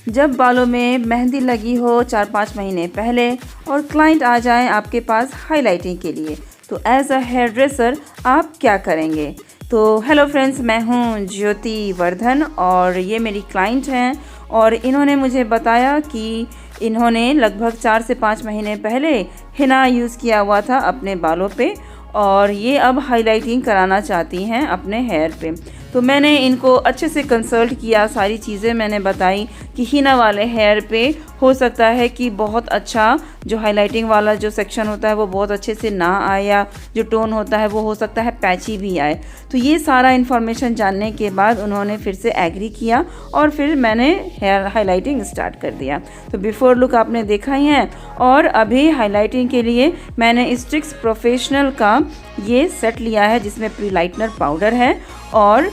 जब बालों में मेहंदी लगी हो 4-5 महीने पहले और क्लाइंट आ जाए आपके पास हाइलाइटिंग के लिए, तो एज अ हेयर ड्रेसर आप क्या करेंगे? तो हेलो फ्रेंड्स, मैं हूँ ज्योति वर्धन और ये मेरी क्लाइंट हैं और इन्होंने मुझे बताया कि इन्होंने लगभग 4 से 5 महीने पहले हिना यूज़ किया हुआ था अपने बालों पे और ये अब हाइलाइटिंग कराना चाहती हैं अपने हेयर पे। तो मैंने इनको अच्छे से कंसल्ट किया, सारी चीज़ें मैंने बताई कि हिना वाले हेयर पे हो सकता है कि बहुत अच्छा जो हाइलाइटिंग वाला जो सेक्शन होता है वो बहुत अच्छे से ना आए या जो टोन होता है वो हो सकता है पैची भी आए। तो ये सारा इन्फॉर्मेशन जानने के बाद उन्होंने फिर से एग्री किया और फिर मैंने हेयर हाइलाइटिंग स्टार्ट कर दिया। तो बिफोर लुक आपने देखा ही है और अभी हाइलाइटिंग के लिए मैंने स्ट्रिक्स प्रोफेशनल का ये सेट लिया है जिसमें प्री लाइटनर पाउडर है और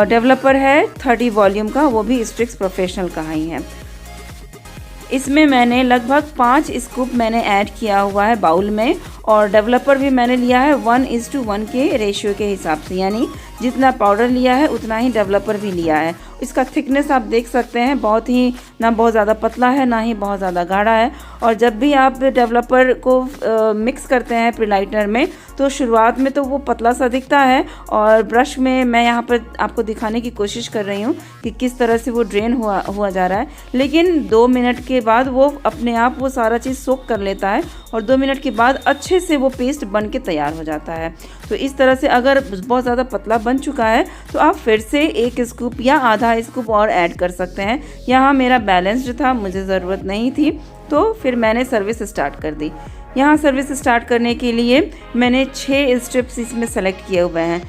डेवलपर है 30 वॉल्यूम का, वो भी स्ट्रिक्स प्रोफेशनल का ही है। इसमें मैंने लगभग 5 स्कूप मैंने ऐड किया हुआ है बाउल में और डेवलपर भी मैंने लिया है 1:1 के रेशियो के हिसाब से, यानी जितना पाउडर लिया है उतना ही डेवलपर भी लिया है। इसका थिकनेस आप देख सकते हैं, बहुत ही ना बहुत ज़्यादा पतला है ना ही बहुत ज़्यादा गाढ़ा है। और जब भी आप डेवलपर को मिक्स करते हैं प्रीलाइटनर में तो शुरुआत में तो वो पतला सा दिखता है और ब्रश में मैं यहाँ पर आपको दिखाने की कोशिश कर रही हूँ कि किस तरह से वो ड्रेन हुआ जा रहा है, लेकिन 2 मिनट के बाद वो अपने आप वो सारा चीज़ सोक कर लेता है और 2 मिनट के बाद अच्छे से वो पेस्ट बन के तैयार हो जाता है। तो इस तरह से अगर बहुत ज़्यादा पतला बन चुका है तो आप फिर से 1 स्कूप या आधा स्कूप और ऐड कर सकते हैं। यहाँ मेरा बैलेंस्ड था, मुझे ज़रूरत नहीं थी, तो फिर मैंने सर्विस स्टार्ट कर दी। यहाँ सर्विस स्टार्ट करने के लिए मैंने 6 स्टेप्स इसमें सेलेक्ट किए हुए हैं।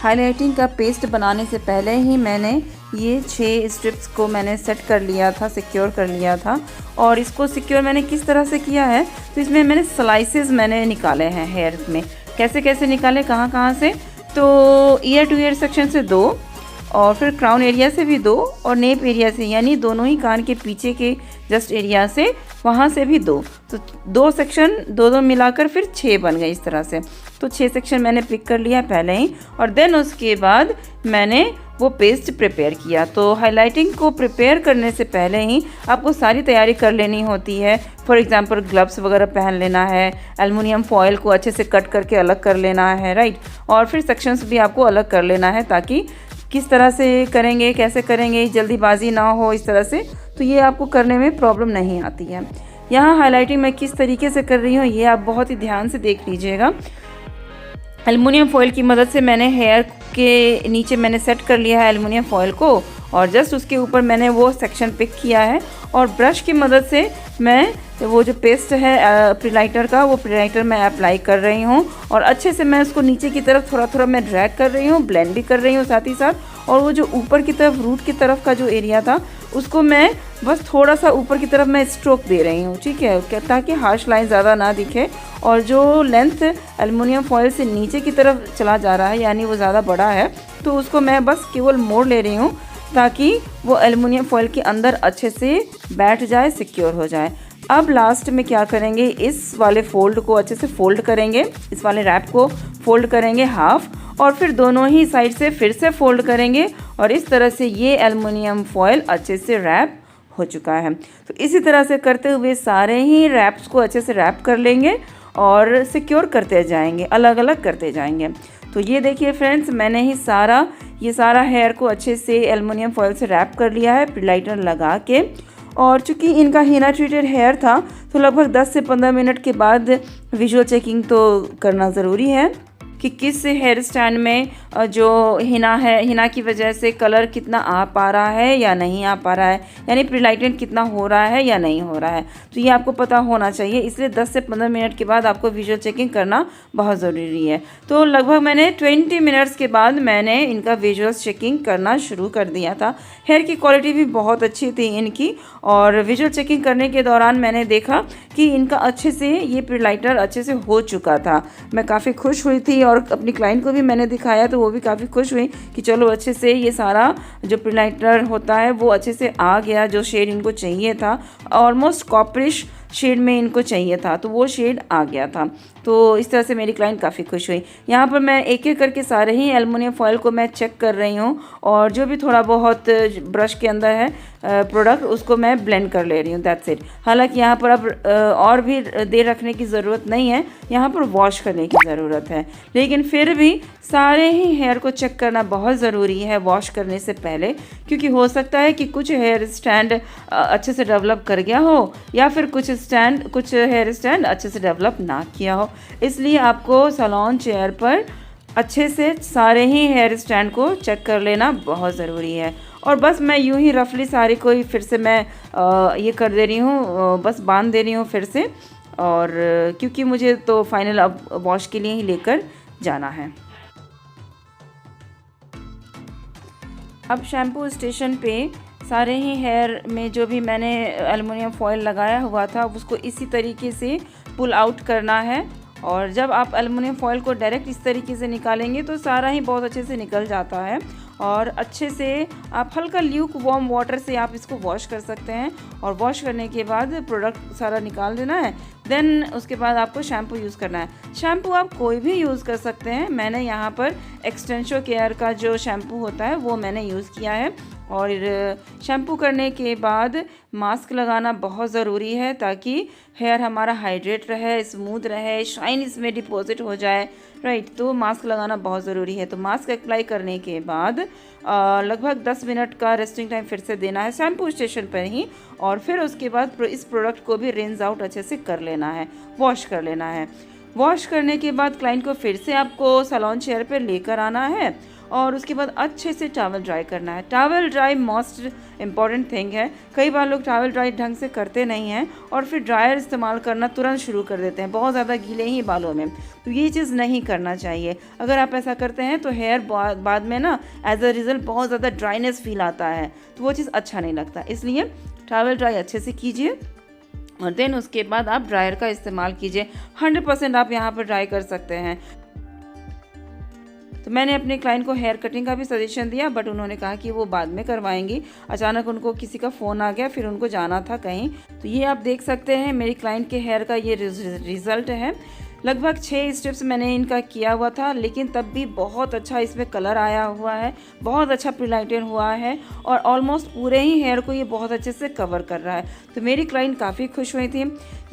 हाइलाइटिंग का पेस्ट बनाने से पहले ही मैंने ये 6 स्ट्रिप्स को मैंने सेट कर लिया था, सिक्योर कर लिया था। और इसको सिक्योर मैंने किस तरह से किया है, तो इसमें मैंने स्लाइसेस मैंने निकाले हैं हेयर में। कैसे कैसे निकाले, कहाँ से, तो ईयर टू ईयर सेक्शन से 2 और फिर क्राउन एरिया से भी 2 और नेप एरिया से, यानी दोनों ही कान के पीछे के जस्ट एरिया से, वहाँ से भी 2। तो 2 सेक्शन 2 मिलाकर फिर 6 बन गए इस तरह से। तो 6 सेक्शन मैंने पिक कर लिया पहले ही और देन उसके बाद मैंने वो पेस्ट प्रिपेयर किया। तो हाइलाइटिंग को प्रिपेयर करने से पहले ही आपको सारी तैयारी कर लेनी होती है। फॉर एग्जांपल ग्लव्स वगैरह पहन लेना है, एल्युमिनियम फॉयल को अच्छे से कट करके अलग कर लेना है, राइट। और फिर सेक्शंस भी आपको अलग कर लेना है ताकि किस तरह से करेंगे, कैसे करेंगे, जल्दीबाजी ना हो इस तरह से, तो ये आपको करने में प्रॉब्लम नहीं आती है। यहाँ हाइलाइटिंग मैं किस तरीके से कर रही हूँ ये आप बहुत ही ध्यान से देख लीजिएगा। एल्युमिनियम फॉयल की मदद से मैंने हेयर के नीचे मैंने सेट कर लिया है एल्युमिनियम फॉयल को और जस्ट उसके ऊपर मैंने वो सेक्शन पिक किया है और ब्रश की मदद से मैं वो जो पेस्ट है प्रीलाइटर का, वो प्रीलाइटर मैं अप्लाई कर रही हूँ और अच्छे से मैं उसको नीचे की तरफ थोड़ा थोड़ा मैं ड्रैग कर रही हूँ, ब्लेंड भी कर रही हूँ साथ ही साथ। और वो जो ऊपर की तरफ रूट की तरफ का जो एरिया था उसको मैं बस थोड़ा सा ऊपर की तरफ मैं स्ट्रोक दे रही हूँ, ठीक है, ताकि हार्श लाइन ज़्यादा ना दिखे। और जो लेंथ एल्युमिनियम फॉयल से नीचे की तरफ चला जा रहा है, यानी वो ज़्यादा बड़ा है, तो उसको मैं बस केवल मोड़ ले रही हूँ ताकि वो एल्युमिनियम फॉयल के अंदर अच्छे से बैठ जाए, सिक्योर हो जाए। अब लास्ट में क्या करेंगे, इस वाले फोल्ड को अच्छे से फोल्ड करेंगे, इस वाले रैप को फोल्ड करेंगे हाफ और फिर दोनों ही साइड से फिर से फोल्ड करेंगे और इस तरह से ये एल्युमिनियम फॉयल अच्छे से रैप हो चुका है। तो इसी तरह से करते हुए सारे ही रैप्स को अच्छे से रैप कर लेंगे और सिक्योर करते जाएंगे, अलग अलग करते जाएंगे। तो ये देखिए फ्रेंड्स, मैंने ही ये सारा हेयर को अच्छे से एल्युमिनियम फॉयल से रैप कर लिया है प्रीलाइटनर लगा के। और चूँकि इनका हिना ट्रीटेड हेयर था तो लगभग 10 से 15 मिनट के बाद विजुअल चेकिंग तो करना ज़रूरी है कि किस हेयर स्टैंड में जो हिना है, हिना की वजह से कलर कितना आ पा रहा है या नहीं आ पा रहा है, यानी प्रीलाइटेंट कितना हो रहा है या नहीं हो रहा है, तो ये आपको पता होना चाहिए। इसलिए 10 से 15 मिनट के बाद आपको विजुअल चेकिंग करना बहुत ज़रूरी है। तो लगभग मैंने 20 मिनट्स के बाद मैंने इनका विजुअल चेकिंग करना शुरू कर दिया था। हेयर की क्वालिटी भी बहुत अच्छी थी इनकी और विजुअल चेकिंग करने के दौरान मैंने देखा कि इनका अच्छे से ये प्रीलाइटर अच्छे से हो चुका था। मैं काफ़ी खुश हुई थी और अपनी क्लाइंट को भी मैंने दिखाया तो वो भी काफ़ी खुश हुई कि चलो अच्छे से ये सारा जो प्रीलाइटर होता है वो अच्छे से आ गया, जो शेड इनको चाहिए था, ऑलमोस्ट कॉपरिश शेड में इनको चाहिए था, तो वो शेड आ गया था। तो इस तरह से मेरी क्लाइंट काफ़ी खुश हुई। यहाँ पर मैं एक एक करके सारे ही एलुमिनियम फॉयल को मैं चेक कर रही हूँ और जो भी थोड़ा बहुत ब्रश के अंदर है प्रोडक्ट उसको मैं ब्लेंड कर ले रही हूँ, दैट्स इट। हालांकि यहाँ पर अब और भी देर रखने की ज़रूरत नहीं है, यहाँ पर वॉश करने की ज़रूरत है, लेकिन फिर भी सारे ही हेयर को चेक करना बहुत ज़रूरी है वॉश करने से पहले, क्योंकि हो सकता है कि कुछ हेयर स्टैंड अच्छे से डेवलप कर गया हो या फिर कुछ हेयर स्टैंड अच्छे से डेवलप ना किया हो। इसलिए आपको सैलून चेयर पर अच्छे से सारे ही हेयर स्टैंड को चेक कर लेना बहुत ज़रूरी है। और बस मैं यूं ही रफली सारी को फिर से मैं ये कर दे रही हूँ, बस बांध दे रही हूँ फिर से, और क्योंकि मुझे तो फाइनल अब वॉश के लिए ही लेकर जाना है। अब शैम्पू स्टेशन पे सारे ही हेयर में जो भी मैंने एलुमिनियम फॉयल लगाया हुआ था उसको इसी तरीके से पुल आउट करना है। और जब आप एलुमिनियम फॉयल को डायरेक्ट इस तरीके से निकालेंगे तो सारा ही बहुत अच्छे से निकल जाता है, और अच्छे से आप हल्का ल्यूक वार्म वाटर से आप इसको वॉश कर सकते हैं। और वॉश करने के बाद प्रोडक्ट सारा निकाल देना है। देन उसके बाद आपको शैम्पू यूज़ करना है। शैम्पू आप कोई भी यूज़ कर सकते हैं। मैंने यहाँ पर एक्सटेंशो केयर का जो शैम्पू होता है वो मैंने यूज़ किया है। और शैम्पू करने के बाद मास्क लगाना बहुत ज़रूरी है ताकि हेयर हमारा हाइड्रेट रहे, स्मूथ रहे, शाइन इसमें डिपॉजिट हो जाए, राइट। तो मास्क लगाना बहुत ज़रूरी है। तो मास्क अप्लाई करने के बाद लगभग 10 मिनट का रेस्टिंग टाइम फिर से देना है शैम्पू स्टेशन पर ही, और फिर उसके बाद इस प्रोडक्ट को भी रिंस आउट अच्छे से कर लेना है, वॉश कर लेना है। वॉश करने के बाद क्लाइंट को फिर से आपको सैलून चेयर पर लेकर आना है और उसके बाद अच्छे से टॉवल ड्राई करना है। Towel dry most important thing है। कई बार लोग टॉवल ड्राई ढंग से करते नहीं हैं और फिर ड्रायर इस्तेमाल करना तुरंत शुरू कर देते हैं बहुत ज़्यादा गीले ही बालों में। तो ये चीज़ नहीं करना चाहिए। अगर आप ऐसा करते हैं तो हेयर बाद में ना एज अ रिज़ल्ट बहुत ज़्यादा ड्राइनेस फील आता है, तो वो चीज़ अच्छा नहीं लगता। इसलिए टॉवल ड्राई अच्छे से कीजिए और देन उसके बाद आप ड्रायर का इस्तेमाल कीजिए। 100% आप यहाँ पर ड्राई कर सकते हैं। तो मैंने अपने क्लाइंट को हेयर कटिंग का भी सजेशन दिया, बट उन्होंने कहा कि वो बाद में करवाएंगी। अचानक उनको किसी का फ़ोन आ गया, फिर उनको जाना था कहीं। तो ये आप देख सकते हैं मेरी क्लाइंट के हेयर का ये रिज़ल्ट है। लगभग 6 स्टेप्स मैंने इनका किया हुआ था, लेकिन तब भी बहुत अच्छा इसमें कलर आया हुआ है, बहुत अच्छा प्रिलाइटेड हुआ है और ऑलमोस्ट पूरे ही हेयर को ये बहुत अच्छे से कवर कर रहा है। तो मेरी क्लाइंट काफ़ी खुश हुई थी।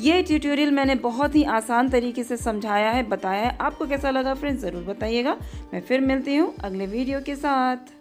ये ट्यूटोरियल मैंने बहुत ही आसान तरीके से समझाया है, बताया है। आपको कैसा लगा फ्रेंड्स ज़रूर बताइएगा। मैं फिर मिलती हूँ अगले वीडियो के साथ।